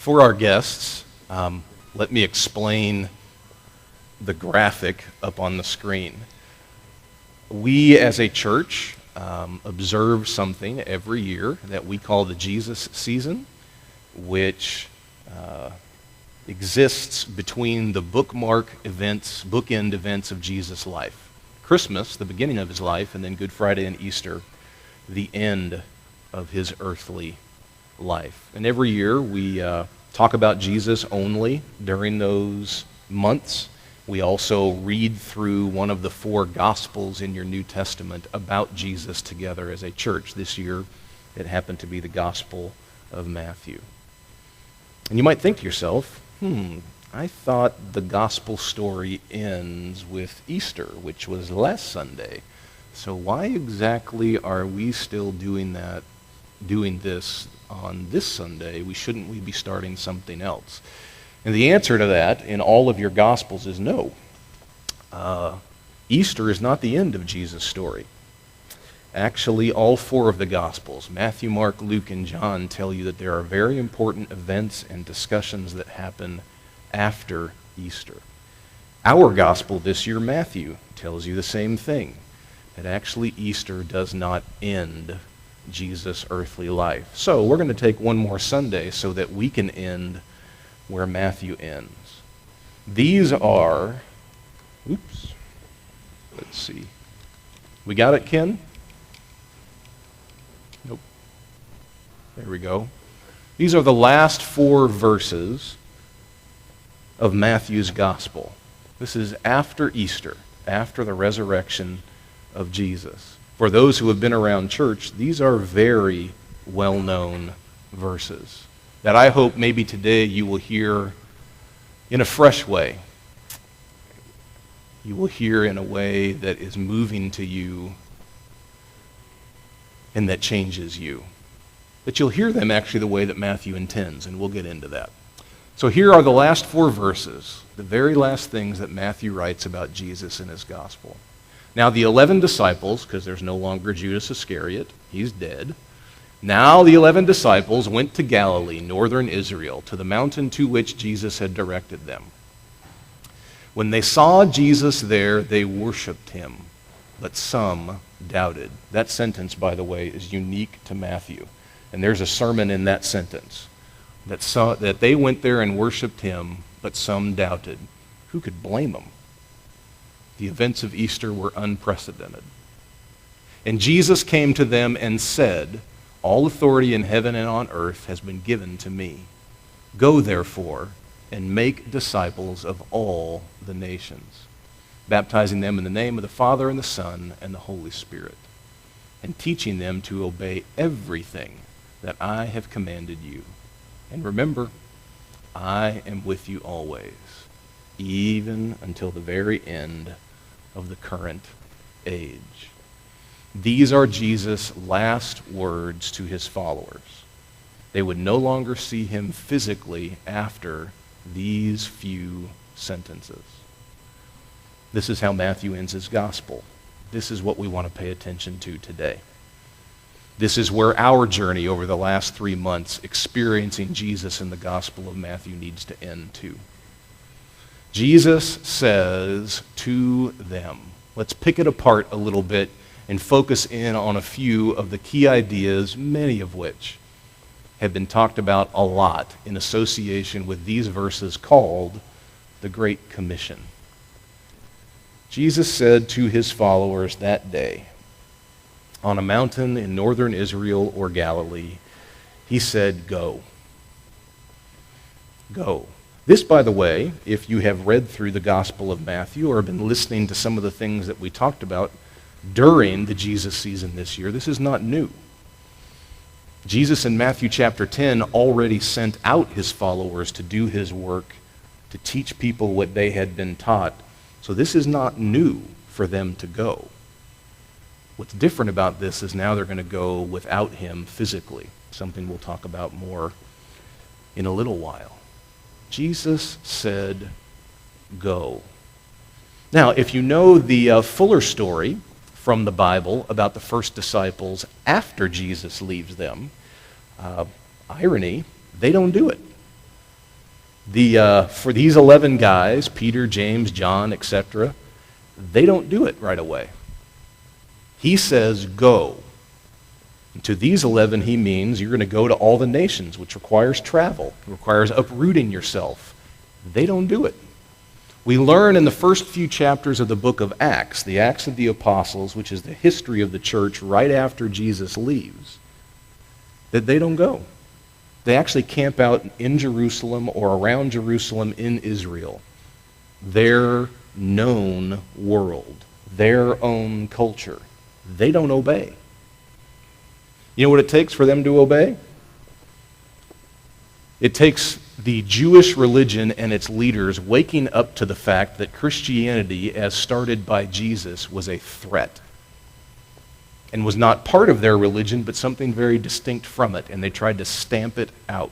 For our guests, let me explain the graphic up on the screen. We as a church observe something every year that we call the Jesus season, which exists between the bookend events of Jesus' life. Christmas, the beginning of his life, and then Good Friday and Easter, the end of his earthly life. And every year we talk about Jesus only during those months. We also read through one of the 4 Gospels in your New Testament about Jesus together as a church. This year it happened to be the Gospel of Matthew. And you might think to yourself, I thought the Gospel story ends with Easter, which was last Sunday. So why exactly are we still doing this on this Sunday? Shouldn't we be starting something else? And the answer to that in all of your Gospels is no. Easter is not the end of Jesus' story. Actually, all 4 of the Gospels, Matthew, Mark, Luke, and John, tell you that there are very important events and discussions that happen after Easter. Our Gospel this year, Matthew, tells you the same thing, that actually Easter does not end Jesus' earthly life. So we're going to take one more Sunday so that we can end where Matthew ends. These are, let's see. We got it, Ken? Nope. There we go. These are the last 4 verses of Matthew's gospel. This is after Easter, after the resurrection of Jesus. For those who have been around church, these are very well-known verses that I hope maybe today you will hear in a fresh way. You will hear in a way that is moving to you and that changes you. That you'll hear them actually the way that Matthew intends, and we'll get into that. So here are the last 4 verses, the very last things that Matthew writes about Jesus in his gospel. Now the 11 disciples, because there's no longer Judas Iscariot, he's dead. Now the 11 disciples went to Galilee, northern Israel, to the mountain to which Jesus had directed them. When they saw Jesus there, they worshiped him, but some doubted. That sentence, by the way, is unique to Matthew. And there's a sermon in that sentence that they went there and worshiped him, but some doubted. Who could blame them? The events of Easter were unprecedented. And Jesus came to them and said, "All authority in heaven and on earth has been given to me. Go, therefore, and make disciples of all the nations, baptizing them in the name of the Father and the Son and the Holy Spirit, and teaching them to obey everything that I have commanded you. And remember, I am with you always, even until the very end of the current age." These are Jesus' last words to his followers. They would no longer see him physically after these few sentences. This is how Matthew ends his gospel. This is what we want to pay attention to today. This is where our journey over the last 3 months experiencing Jesus in the Gospel of Matthew needs to end too. Jesus says to them, let's pick it apart a little bit and focus in on a few of the key ideas, many of which have been talked about a lot in association with these verses called the Great Commission. Jesus said to his followers that day, on a mountain in northern Israel or Galilee, he said, "Go." Go. This, by the way, if you have read through the Gospel of Matthew or have been listening to some of the things that we talked about during the Jesus season this year, this is not new. Jesus in Matthew chapter 10 already sent out his followers to do his work, to teach people what they had been taught. So this is not new for them to go. What's different about this is now they're going to go without him physically, something we'll talk about more in a little while. Jesus said, "Go." Now, if you know the fuller story from the Bible about the first disciples after Jesus leaves them, irony, they don't do it. For these 11 guys, Peter, James, John, etc., they don't do it right away. He says, go. And to these 11, he means you're going to go to all the nations, which requires travel. It requires uprooting yourself. They don't do it. We learn in the first few chapters of the book of Acts, the Acts of the Apostles, which is the history of the church right after Jesus leaves, that they don't go. They actually camp out in Jerusalem or around Jerusalem in Israel, their known world, their own culture. They don't obey. You know what it takes for them to obey? It takes the Jewish religion and its leaders waking up to the fact that Christianity, as started by Jesus, was a threat and was not part of their religion, but something very distinct from it, and they tried to stamp it out.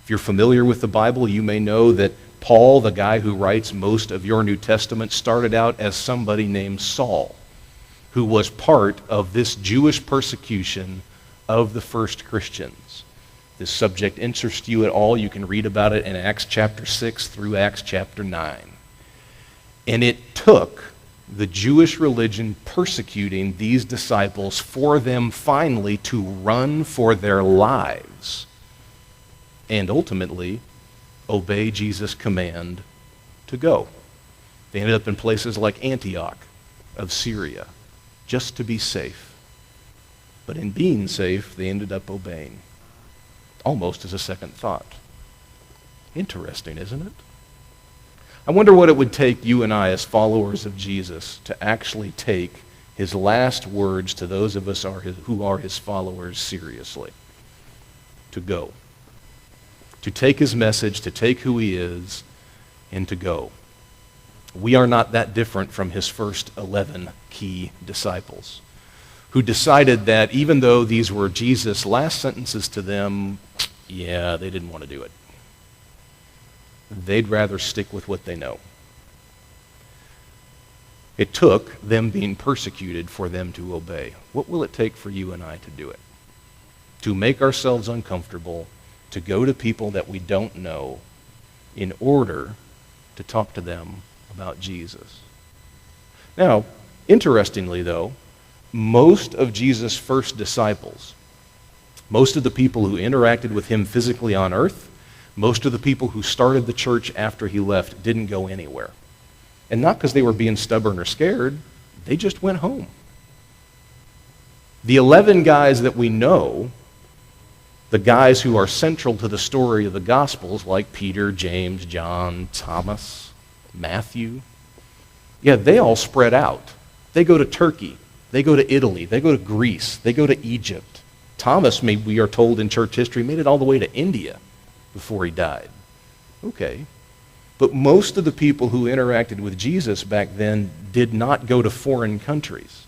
If you're familiar with the Bible, you may know that Paul, the guy who writes most of your New Testament, started out as somebody named Saul, who was part of this Jewish persecution of the first Christians. This subject interests you at all, you can read about it in Acts chapter 6 through Acts chapter 9. And it took the Jewish religion persecuting these disciples for them finally to run for their lives and ultimately obey Jesus' command to go. They ended up in places like Antioch of Syria just to be safe. But in being safe, they ended up obeying, almost as a second thought. Interesting, isn't it? I wonder what it would take you and I as followers of Jesus to actually take his last words to those of us who are his followers seriously. To go. To take his message, to take who he is, and to go. We are not that different from his first 11 key disciples, who decided that even though these were Jesus' last sentences to them, they didn't want to do it. They'd rather stick with what they know. It took them being persecuted for them to obey. What will it take for you and I to do it? To make ourselves uncomfortable, to go to people that we don't know in order to talk to them about Jesus. Now, interestingly though, most of Jesus' first disciples, most of the people who interacted with him physically on earth, most of the people who started the church after he left didn't go anywhere. And not because they were being stubborn or scared, they just went home. The 11 guys that we know, the guys who are central to the story of the Gospels, like Peter, James, John, Thomas, Matthew, they all spread out. They go to Turkey. They go to Italy. They go to Greece. They go to Egypt. Thomas, we are told in church history, made it all the way to India before he died. Okay. But most of the people who interacted with Jesus back then did not go to foreign countries.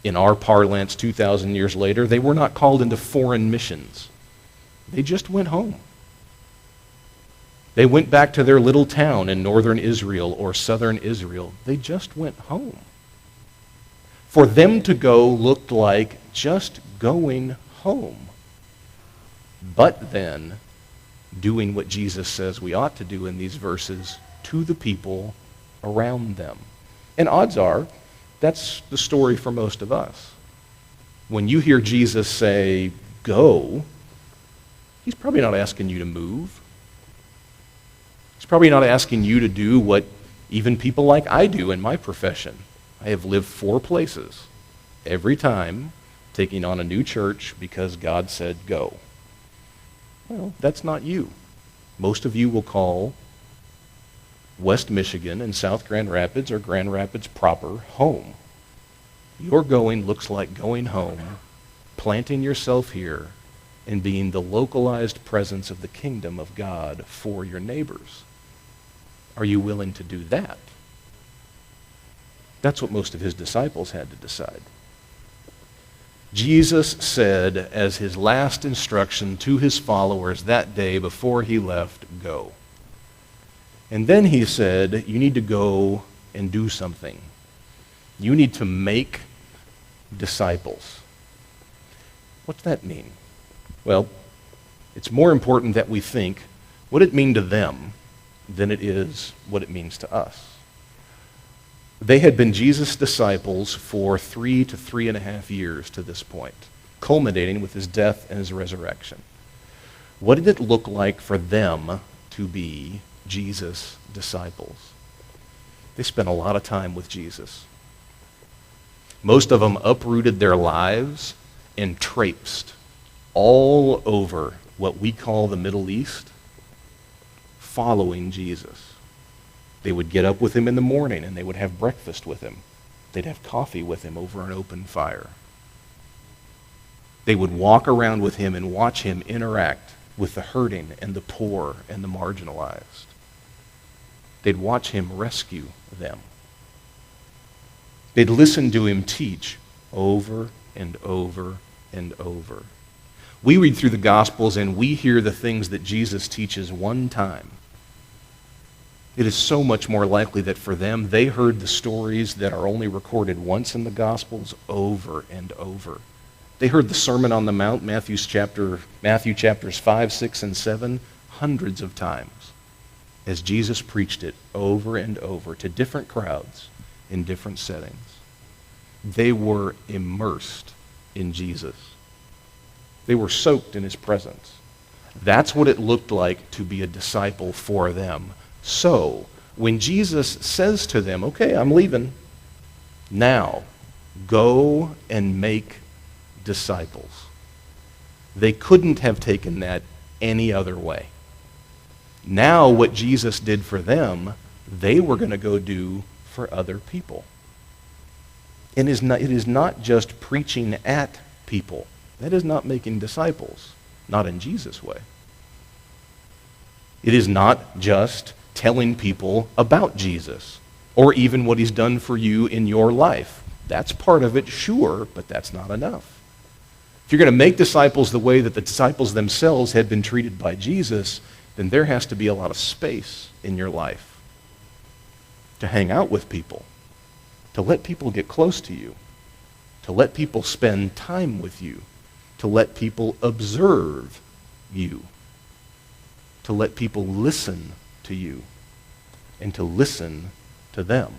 In our parlance 2,000 years later, they were not called into foreign missions. They just went home. They went back to their little town in northern Israel or southern Israel. They just went home. For them to go looked like just going home. But then, doing what Jesus says we ought to do in these verses to the people around them. And odds are, that's the story for most of us. When you hear Jesus say, go, he's probably not asking you to move. He's probably not asking you to do what even people like I do in my profession. I have lived 4 places, every time taking on a new church because God said go. Well, that's not you. Most of you will call West Michigan and South Grand Rapids or Grand Rapids proper home. Your going looks like going home, planting yourself here, and being the localized presence of the kingdom of God for your neighbors. Are you willing to do that? That's what most of his disciples had to decide. Jesus said as his last instruction to his followers that day before he left, go. And then he said, you need to go and do something. You need to make disciples. What's that mean? Well, it's more important that we think what it mean to them than it is what it means to us. They had been Jesus' disciples for 3 to 3.5 years to this point, culminating with his death and his resurrection. What did it look like for them to be Jesus' disciples? They spent a lot of time with Jesus. Most of them uprooted their lives and traipsed all over what we call the Middle East, following Jesus. They would get up with him in the morning and they would have breakfast with him. They'd have coffee with him over an open fire. They would walk around with him and watch him interact with the hurting and the poor and the marginalized. They'd watch him rescue them. They'd listen to him teach over and over and over. We read through the Gospels and we hear the things that Jesus teaches one time. It is so much more likely that for them, they heard the stories that are only recorded once in the Gospels over and over. They heard the Sermon on the Mount, Matthew chapters 5, 6, and 7, hundreds of times as Jesus preached it over and over to different crowds in different settings. They were immersed in Jesus. They were soaked in his presence. That's what it looked like to be a disciple for them. So, when Jesus says to them, okay, I'm leaving, now go and make disciples, they couldn't have taken that any other way. Now what Jesus did for them, they were going to go do for other people. And it is not just preaching at people. That is not making disciples, not in Jesus' way. It is not just telling people about Jesus or even what he's done for you in your life. That's part of it, sure, but that's not enough. If you're going to make disciples the way that the disciples themselves had been treated by Jesus, then there has to be a lot of space in your life to hang out with people, to let people get close to you, to let people spend time with you, to let people observe you, to let people listen to you, and to listen to them.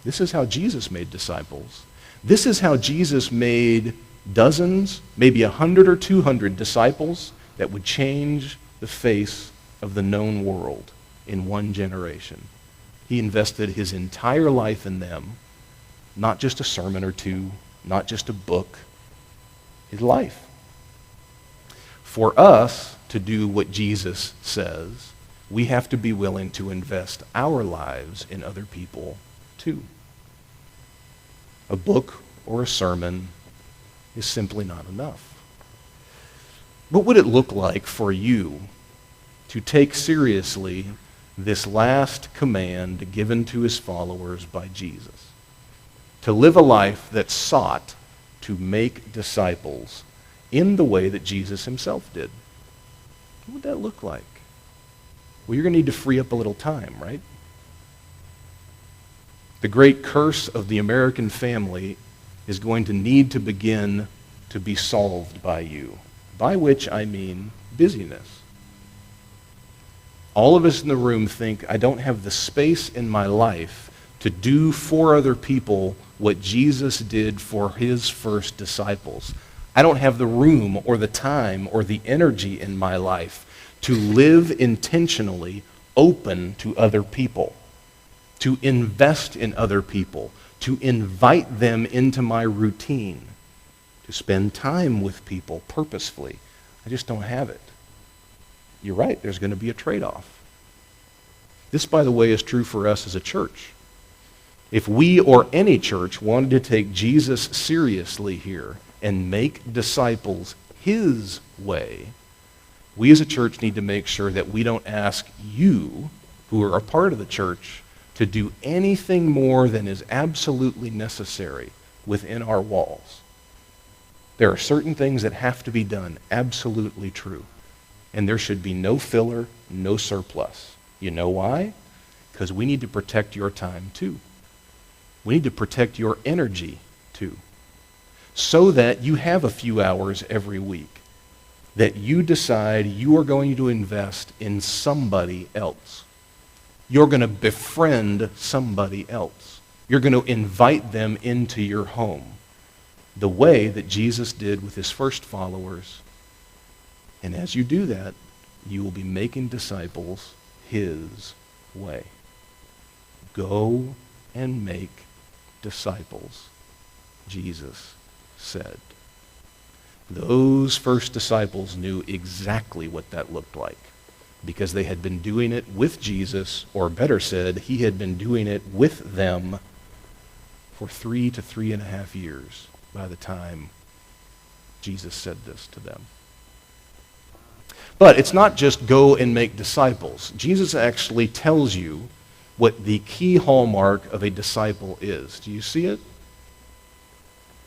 This is how Jesus made disciples. This is how Jesus made dozens, maybe 100 or 200 disciples that would change the face of the known world in one generation. He invested his entire life in them, not just a sermon or two, not just a book, his life. For us to do what Jesus says, we have to be willing to invest our lives in other people too. A book or a sermon is simply not enough. What would it look like for you to take seriously this last command given to his followers by Jesus? To live a life that sought to make disciples in the way that Jesus himself did. What would that look like? Well, you're going to need to free up a little time, right? The great curse of the American family is going to need to begin to be solved by you, by which I mean busyness. All of us in the room think, I don't have the space in my life to do for other people what Jesus did for his first disciples. I don't have the room or the time or the energy in my life to live intentionally open to other people, to invest in other people, to invite them into my routine, to spend time with people purposefully. I just don't have it. You're right, there's going to be a trade-off. This, by the way, is true for us as a church. If we or any church wanted to take Jesus seriously here and make disciples his way, we as a church need to make sure that we don't ask you, who are a part of the church, to do anything more than is absolutely necessary within our walls. There are certain things that have to be done, absolutely true. And there should be no filler, no surplus. You know why? Because we need to protect your time too. We need to protect your energy too. So that you have a few hours every week that you decide you are going to invest in somebody else. You're going to befriend somebody else. You're going to invite them into your home the way that Jesus did with his first followers. And as you do that, you will be making disciples his way. Go and make disciples, Jesus said. Those first disciples knew exactly what that looked like because they had been doing it with Jesus, or better said, he had been doing it with them for 3 to 3.5 years by the time Jesus said this to them. But it's not just go and make disciples. Jesus actually tells you what the key hallmark of a disciple is. Do you see it?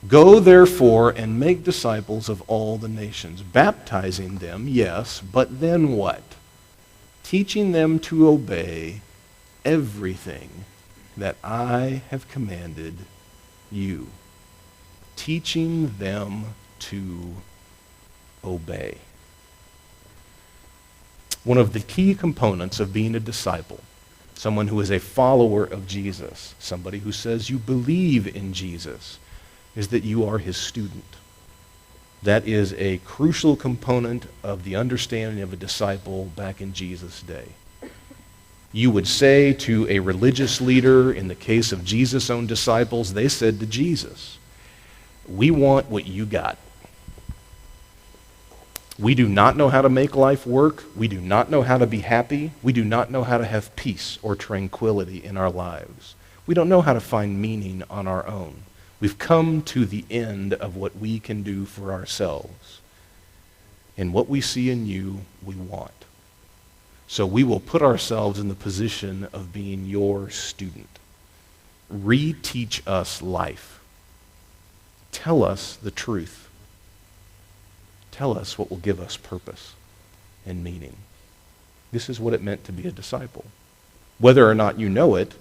Go, therefore, and make disciples of all the nations, baptizing them, yes, but then what? Teaching them to obey everything that I have commanded you. Teaching them to obey. One of the key components of being a disciple, someone who is a follower of Jesus, somebody who says you believe in Jesus, is that you are his student. That is a crucial component of the understanding of a disciple back in Jesus' day. You would say to a religious leader, in the case of Jesus' own disciples, they said to Jesus, we want what you got. We do not know how to make life work. We do not know how to be happy. We do not know how to have peace or tranquility in our lives. We don't know how to find meaning on our own. We've come to the end of what we can do for ourselves. And what we see in you, we want. So we will put ourselves in the position of being your student. Reteach us life. Tell us the truth. Tell us what will give us purpose and meaning. This is what it meant to be a disciple. Whether or not you know it,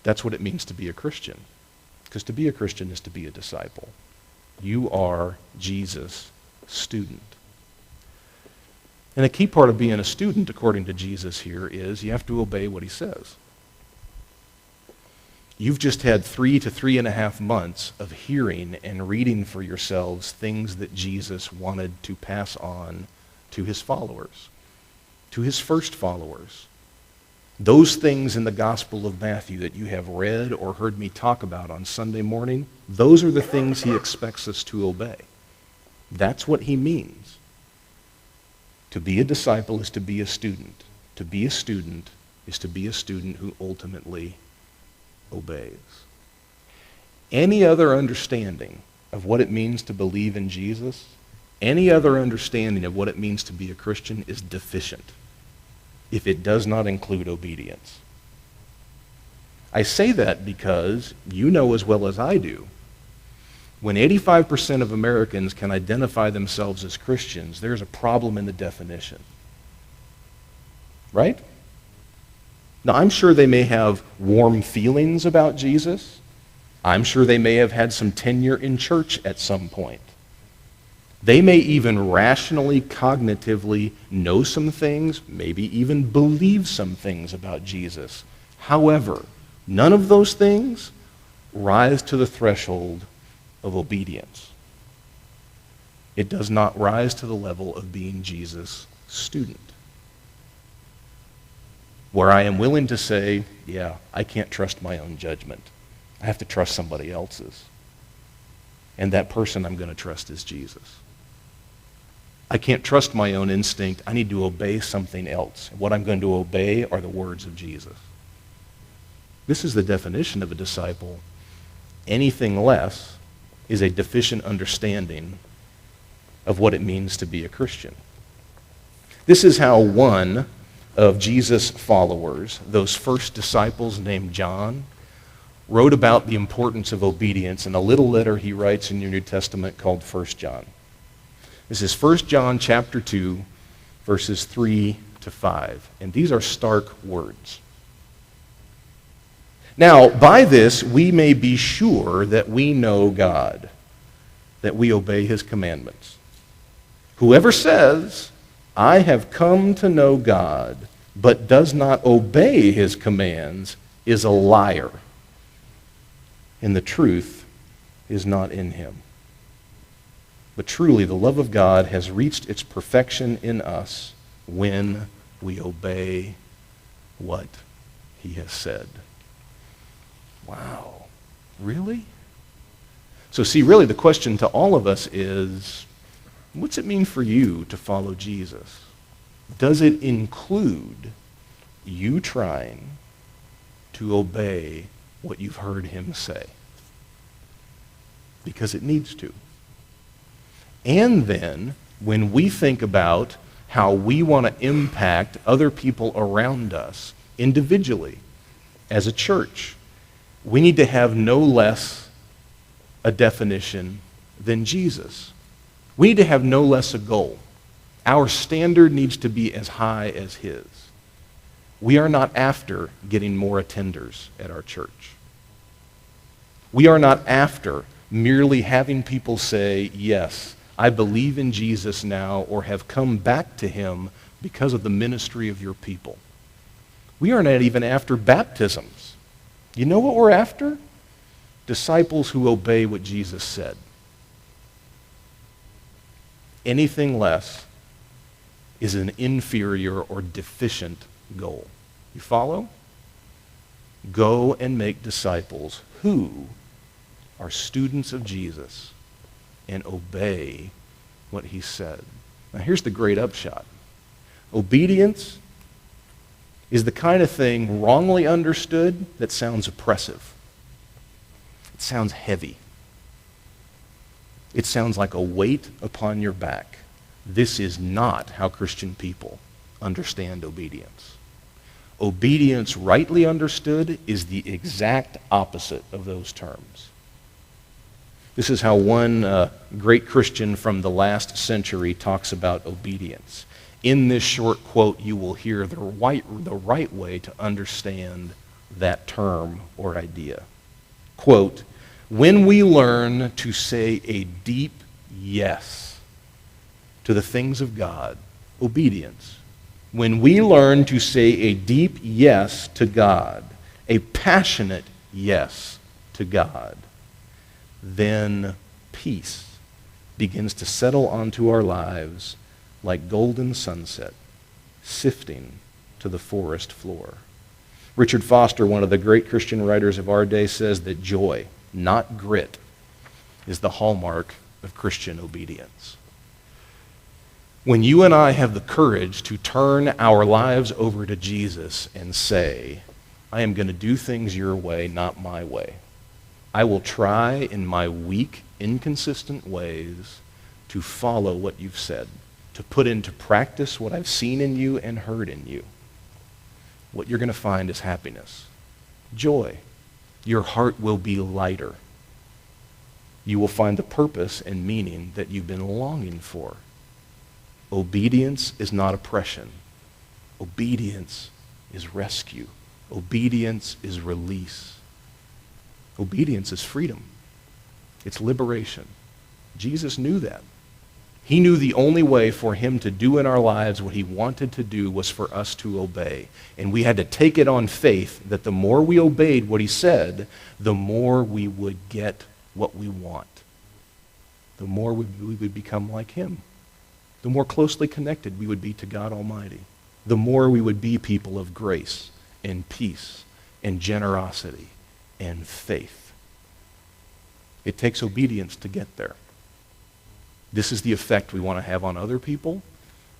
that's what it means to be a Christian. Because to be a Christian is to be a disciple. You are Jesus' student. And a key part of being a student, according to Jesus here, is you have to obey what he says. You've just had 3 to 3.5 months of hearing and reading for yourselves things that Jesus wanted to pass on to his followers, to his first followers. Those things in the Gospel of Matthew that you have read or heard me talk about on Sunday morning, those are the things he expects us to obey. That's what he means. To be a disciple is to be a student. To be a student is to be a student who ultimately obeys. Any other understanding of what it means to believe in Jesus, any other understanding of what it means to be a Christian is deficient if it does not include obedience. I say that because you know as well as I do, when 85% of Americans can identify themselves as Christians, there's a problem in the definition. Right? Now, I'm sure they may have warm feelings about Jesus. I'm sure they may have had some tenure in church at some point. They may even rationally, cognitively know some things, maybe even believe some things about Jesus. However, none of those things rise to the threshold of obedience. It does not rise to the level of being Jesus' student, where I am willing to say, yeah, I can't trust my own judgment. I have to trust somebody else's. And that person I'm going to trust is Jesus. I can't trust my own instinct. I need to obey something else. What I'm going to obey are the words of Jesus. This is the definition of a disciple. Anything less is a deficient understanding of what it means to be a Christian. This is how one of Jesus' followers, those first disciples named John, wrote about the importance of obedience in a little letter he writes in your New Testament called 1 John. This is 1 John chapter 2, verses 3 to 5. And these are stark words. Now, by this we may be sure that we know God, that we obey his commandments. Whoever says, I have come to know God, but does not obey his commands, is a liar, and the truth is not in him. But truly, the love of God has reached its perfection in us when we obey what he has said. Wow. Really? So see, really the question to all of us is, what's it mean for you to follow Jesus? Does it include you trying to obey what you've heard him say? Because it needs to. And then, when we think about how we want to impact other people around us individually, as a church, we need to have no less a definition than Jesus. We need to have no less a goal. Our standard needs to be as high as his. We are not after getting more attenders at our church. We are not after merely having people say, yes, I believe in Jesus now, or have come back to him because of the ministry of your people. We are not even after baptisms. You know what we're after? Disciples who obey what Jesus said. Anything less is an inferior or deficient goal. You follow? Go and make disciples who are students of Jesus and obey what he said. Now here's the great upshot. Obedience is the kind of thing wrongly understood that sounds oppressive. It sounds heavy. It sounds like a weight upon your back. This is not how Christian people understand obedience. Obedience, rightly understood, is the exact opposite of those terms. This is how one great Christian from the last century talks about obedience. In this short quote, you will hear the right way to understand that term or idea. Quote, when we learn to say a deep yes to the things of God, obedience. When we learn to say a deep yes to God, a passionate yes to God, then peace begins to settle onto our lives like golden sunset sifting to the forest floor. Richard Foster, one of the great Christian writers of our day, says that joy, not grit, is the hallmark of Christian obedience. When you and I have the courage to turn our lives over to Jesus and say, I am going to do things your way, not my way. I will try in my weak, inconsistent ways to follow what you've said, to put into practice what I've seen in you and heard in you. What you're going to find is happiness, joy. Your heart will be lighter. You will find the purpose and meaning that you've been longing for. Obedience is not oppression. Obedience is rescue. Obedience is release. Obedience is freedom. It's liberation. Jesus knew that. He knew the only way for him to do in our lives what he wanted to do was for us to obey. And we had to take it on faith that the more we obeyed what he said, the more we would get what we want. The more we would become like him. The more closely connected we would be to God Almighty. The more we would be people of grace and peace and generosity and faith. It takes obedience to get there. This is the effect we want to have on other people.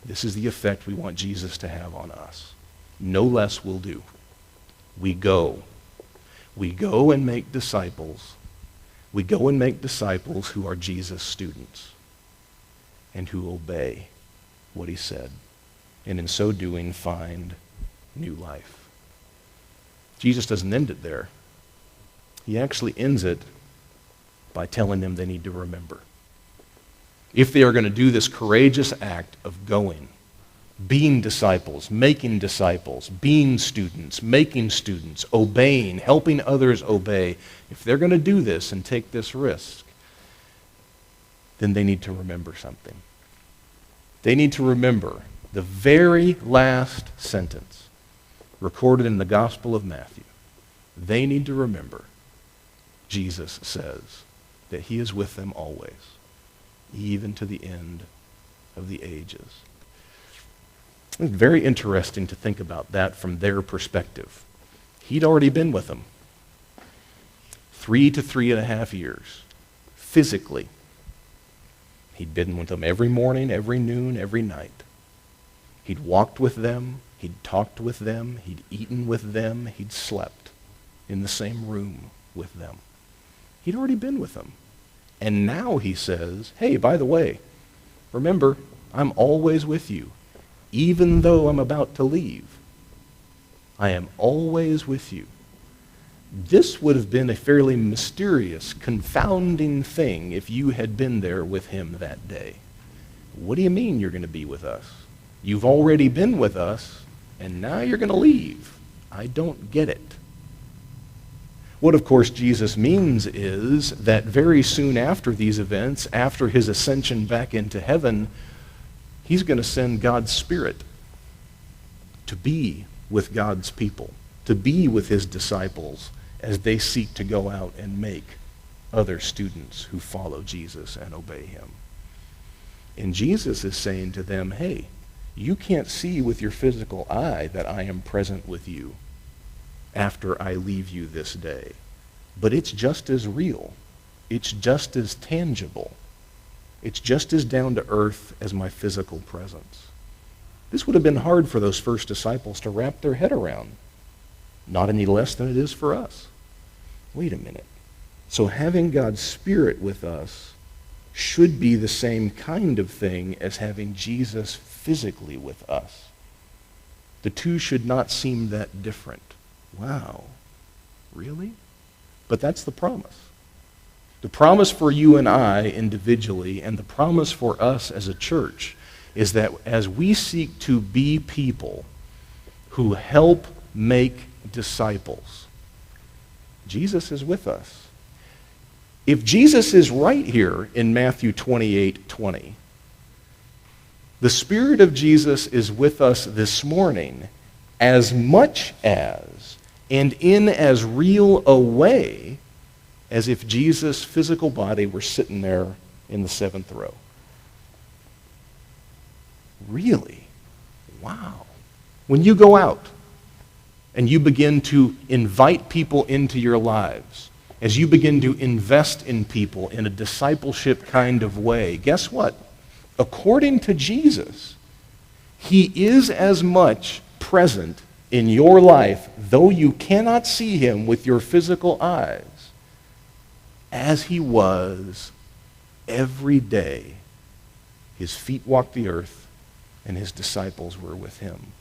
This is the effect we want Jesus to have on us. No less will do. We go. We go and make disciples. We go and make disciples who are Jesus' students and who obey what he said, and in so doing find new life. Jesus doesn't end it there. He actually ends it by telling them they need to remember. If they are going to do this courageous act of going, being disciples, being students, making students, obeying, helping others obey, if they're going to do this and take this risk, then they need to remember something. They need to remember the very last sentence recorded in the Gospel of Matthew. They need to remember Jesus says that he is with them always, even to the end of the ages. It's very interesting to think about that from their perspective. He'd already been with them 3 to 3.5 years, physically. He'd been with them every morning, every noon, every night. He'd walked with them, he'd talked with them, he'd eaten with them, he'd slept in the same room with them. He'd already been with them. And now he says, hey, by the way, remember, I'm always with you, even though I'm about to leave. I am always with you. This would have been a fairly mysterious, confounding thing if you had been there with him that day. What do you mean you're going to be with us? You've already been with us, and now you're going to leave. I don't get it. What, of course, Jesus means is that very soon after these events, after his ascension back into heaven, he's going to send God's Spirit to be with God's people, to be with his disciples as they seek to go out and make other students who follow Jesus and obey him. And Jesus is saying to them, hey, you can't see with your physical eye that I am present with you after I leave you this day. But it's just as real. It's just as tangible. It's just as down to earth as my physical presence. This would have been hard for those first disciples to wrap their head around. Not any less than it is for us. Wait a minute. So having God's Spirit with us should be the same kind of thing as having Jesus physically with us. The two should not seem that different. Wow. Really? But that's the promise. The promise for you and I individually, and the promise for us as a church, is that as we seek to be people who help make disciples, Jesus is with us. If Jesus is right here in Matthew 28:20, the Spirit of Jesus is with us this morning as much as and in as real a way as if Jesus' physical body were sitting there in the 7th row. Really? Wow. When you go out and you begin to invite people into your lives, as you begin to invest in people in a discipleship kind of way, guess what? According to Jesus, he is as much present in your life, though you cannot see him with your physical eyes, as he was every day. His feet walked the earth, and his disciples were with him.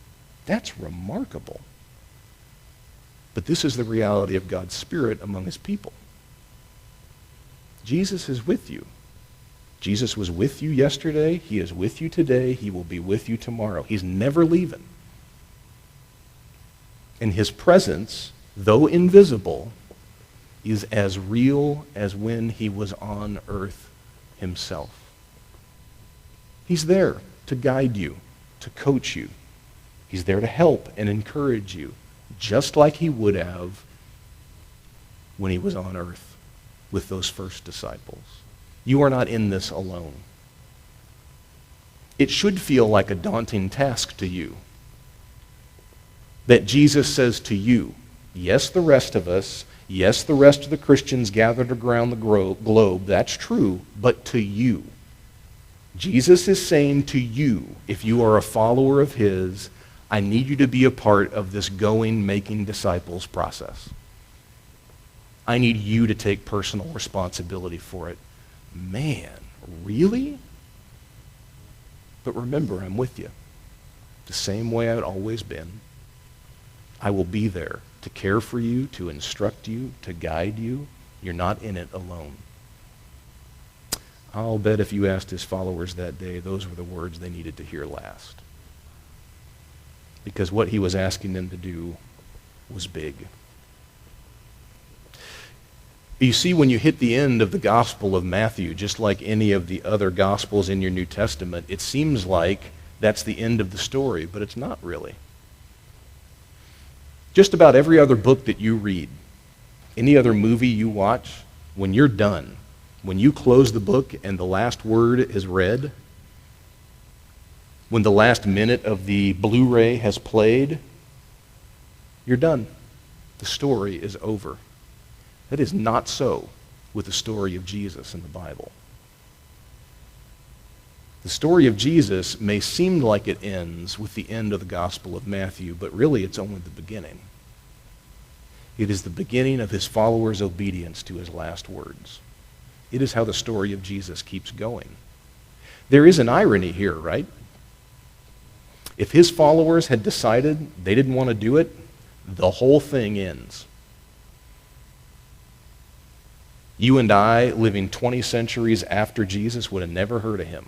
That's remarkable. But this is the reality of God's Spirit among his people. Jesus is with you. Jesus was with you yesterday. He is with you today. He will be with you tomorrow. He's never leaving. And his presence, though invisible, is as real as when he was on earth himself. He's there to guide you, to coach you. He's there to help and encourage you, just like he would have when he was on earth with those first disciples. You are not in this alone. It should feel like a daunting task to you that Jesus says to you, yes, the rest of us, yes, the rest of the Christians gathered around the globe, that's true, but to you. Jesus is saying to you, if you are a follower of his, I need you to be a part of this going, making disciples process. I need you to take personal responsibility for it. Man, really? But remember, I'm with you. The same way I've always been. I will be there to care for you, to instruct you, to guide you. You're not in it alone. I'll bet if you asked his followers that day, those were the words they needed to hear last. Because what he was asking them to do was big. You see, when you hit the end of the Gospel of Matthew, just like any of the other Gospels in your New Testament, it seems like that's the end of the story, but it's not really. Just about every other book that you read, any other movie you watch, when you're done, when you close the book and the last word is read, when the last minute of the Blu-ray has played, you're done. The story is over. That is not so with the story of Jesus in the Bible. The story of Jesus may seem like it ends with the end of the Gospel of Matthew, but really it's only the beginning. It is the beginning of his followers' obedience to his last words. It is how the story of Jesus keeps going. There is an irony here, right? If his followers had decided they didn't want to do it, the whole thing ends. You and I, living 20 centuries after Jesus, would have never heard of him.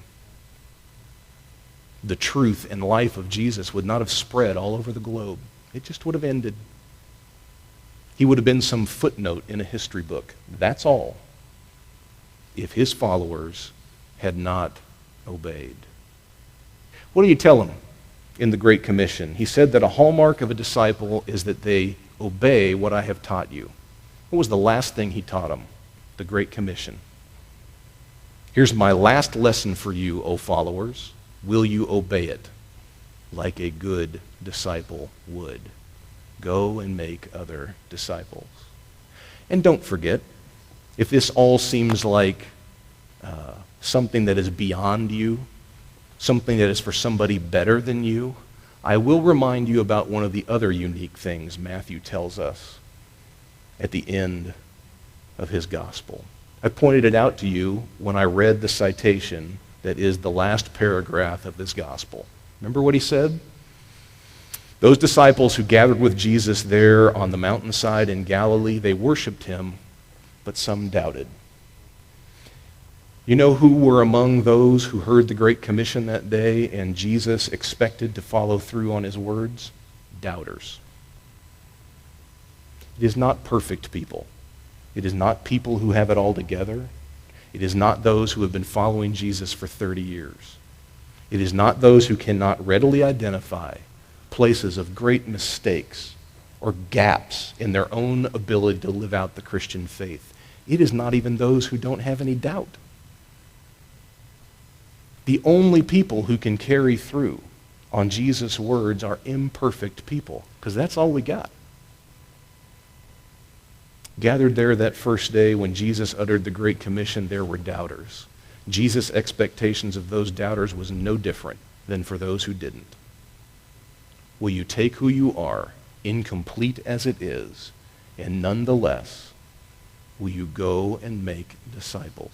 The truth and life of Jesus would not have spread all over the globe. It just would have ended. He would have been some footnote in a history book. That's all. If his followers had not obeyed. What do you tell them in the Great Commission? He said that a hallmark of a disciple is that they obey what I have taught you. What was the last thing he taught them? The Great Commission. Here's my last lesson for you, O followers. Will you obey it like a good disciple would? Go and make other disciples. And don't forget, if this all seems like something that is beyond you, something that is for somebody better than you, I will remind you about one of the other unique things Matthew tells us at the end of his gospel. I pointed it out to you when I read the citation that is the last paragraph of this gospel. Remember what he said? Those disciples who gathered with Jesus there on the mountainside in Galilee, they worshiped him, but some doubted. You know who were among those who heard the Great Commission that day and Jesus expected to follow through on his words? Doubters. It is not perfect people. It is not people who have it all together. It is not those who have been following Jesus for 30 years. It is not those who cannot readily identify places of great mistakes or gaps in their own ability to live out the Christian faith. It is not even those who don't have any doubt. The only people who can carry through on Jesus' words are imperfect people, because that's all we got. Gathered there that first day when Jesus uttered the Great Commission, there were doubters. Jesus' expectations of those doubters was no different than for those who didn't. Will you take who you are, incomplete as it is, and nonetheless, will you go and make disciples?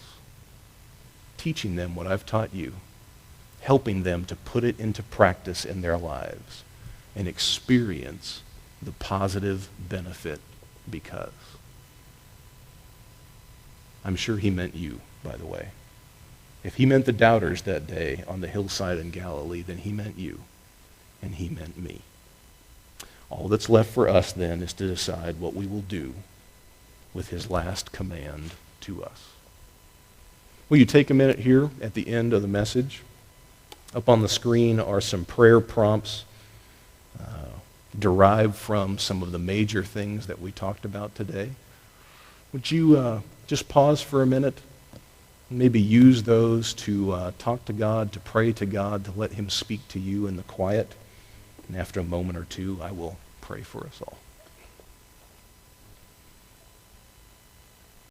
Teaching them what I've taught you, helping them to put it into practice in their lives and experience the positive benefit because. I'm sure he meant you, by the way. If he meant the doubters that day on the hillside in Galilee, then he meant you, and he meant me. All that's left for us then is to decide what we will do with his last command to us. Will you take a minute here at the end of the message? Up on the screen are some prayer prompts derived from some of the major things that we talked about today. Would you just pause for a minute and maybe use those to talk to God, to pray to God, to let him speak to you in the quiet? And after a moment or two, I will pray for us all.